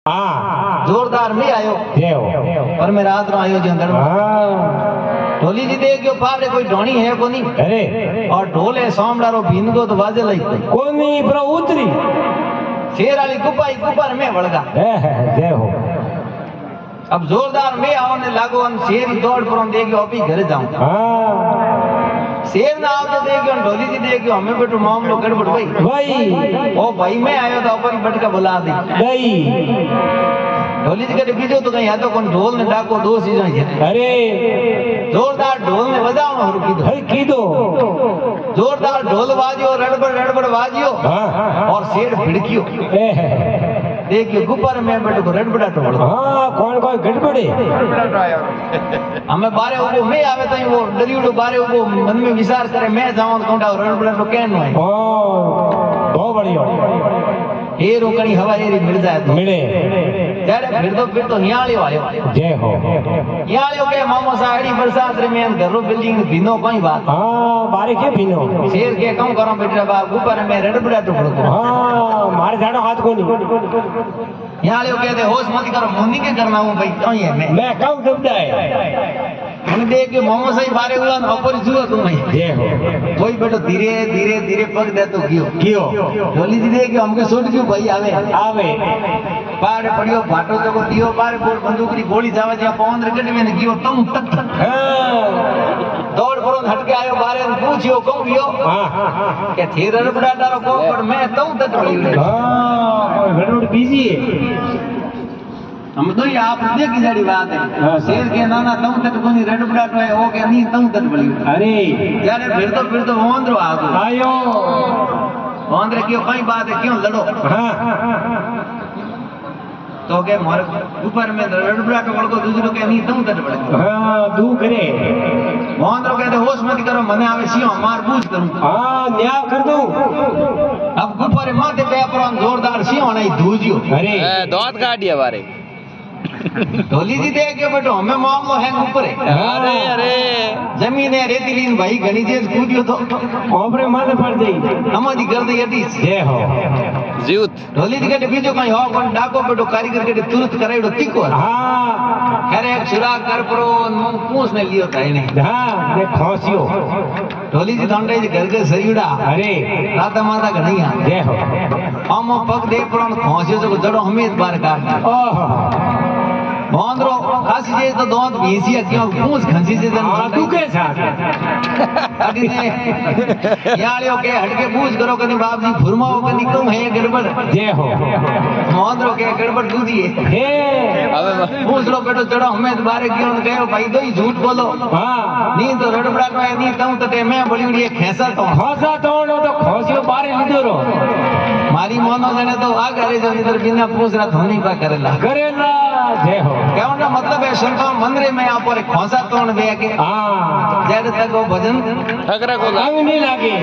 हाँ जोरदार में आयो देव पर मैं रात रो आयो जी अंदर हाँ ढोली जी देख के पारे कोई ढोणी है कोनी अरे और ढोल है सोमडारो भीनगो तो बाजे लई कोई कोनी पर उतरी शेर वाली कुपाई कुपर में वड़गा जय हो अब जोरदार में आवने लागो अन शेर ही दौड़ पर देखियो अभी घर जाऊं हाँ शेर ना आओ तो देखियो ढोली जी देखियो हमें बेटू मामलो गड़बड़ भाई भाई ओ भाई मैं आयो तो अपन बटका बुला दी गई ढोली जी के बीजो तो कहीं तो कौन ढोल ने डाको दो चीजें है अरे जोरदार ढोल ने बजाओ और की हर की दो जोरदार ढोल बाजियो रड़बड़ रड़बड़ बाजियो हाँ और शेर भिड़कियो देखियो गुपर में बट को रड़बड़ा ढोल हाँ कौन कौन गड़बड़े हमें बारे उबो मैं आवे तो वो डरियोड़ो बारे उबो मन में विचार करे मैं जाऊं तो कोंडा रड़बड़ा तो केन है ओ बहुत बढ़िया हे रोकणी हवा एरी मिल जाए तो मिले जारे फिर तो हियालियो आयो जय हो हियालियो के मामो साड़ी बरसात रे में घरो बिल्डिंग भीनो कोई बात हाँ बारे के भीनो शेर के कम करो बेटा बा ऊपर में रड़बड़ा टुकड़ो हाँ मारे जानो हाथ को नहीं हियालियो कहते होश मत करो मुन्नी के करना हूं भाई कोई है मैं कम डूबदा है मैंने देख के मोमो सही बारे उड़ान ऊपर जुआ तुम भाई जय हो कोई बेटो धीरे धीरे धीरे पग दे तो गियो क्यों ढोली जी देख के हमके छूट क्यों भाई आवे आवे पाड़े पड़ियो भाटो जको दियो बारे बोल बंदूक री गोली जावे जे पवन रगड़ में गियो तुम तक हाँ दौड़ पड़ो हट के आयो बारे पूछियो कौन बियो हाँ के थी रड़बड़ा डारो को पर मैं तुम तक पड़ी हाँ गड़बड़ बीजी हम तो ये आप देखी जाड़ी बात हाँ, है शेर के नाना तुम तक कोनी रड़बड़ा तो है ओ के नहीं तुम तक पड़ी अरे यार फिर तो वोंद्रो आगो आयो वोंद्रे क्यों कई बात है क्यों लड़ो हाँ तो के मोर ऊपर में रड़बड़ा के बड़को दूसरो के नहीं तुम तक पड़ी हाँ दू करे वोंद्रो कहते होश मत करो मने आवे सियो मार बूझ करूं हाँ न्याय कर दूं अब ऊपर माथे पे पर जोरदार सियो नहीं दूजियो अरे दांत काट दिया बारे ढोली जी देख के बेटो हमें मामलो है ऊपर अरे अरे जमीन है रेतीलीन भाई घनी जेज कूदियो तो ओपरे माथे पड़ जाई हमारी गर्दी अटी जय हो जीवत ढोली जी के बीजो कहीं हो कोन डाको बेटो कारीगर के तुरंत कराइडो तिको हाँ खरे एक सुराग कर परो मुंह पूछ ने लियो था इने हाँ देख खोसियो ढोली जी दंडे जी घर के सरीड़ा अरे राता माता घणिया जय हो हम पग दे परो खोसियो जो जड़ो हमें बार काट ओह बोंद्रो खासी जे तो दोंत भीसी क्यों पूछ खंसी से जन हाँ तू के साथ अभी ने यालियो के हटके पूछ करो कनी बाप जी फुरमाओ कनी कम है गड़बड़ जय हो बोंद्रो के गड़बड़ दूधी है हे पूछ लो बेटो चढ़ो हमें बारे क्यों कहो भाई दो ही झूठ बोलो हाँ नी तो रड़बड़ा को नी तम तटे मैं बड़ी बड़ी खेसा तो खोसा तोड़ो तो खोसियो बारे लीधो रो मारी मोनो जने तो आ करे जो इधर बिना पूछ रहा धोनी पा करेला करेला जय हो कहने का मतलब है शंकर मंदिर में आप और खोसा तोड़ दे के हाँ जड़ तक वो भजन ठकरा को अंग नहीं लागे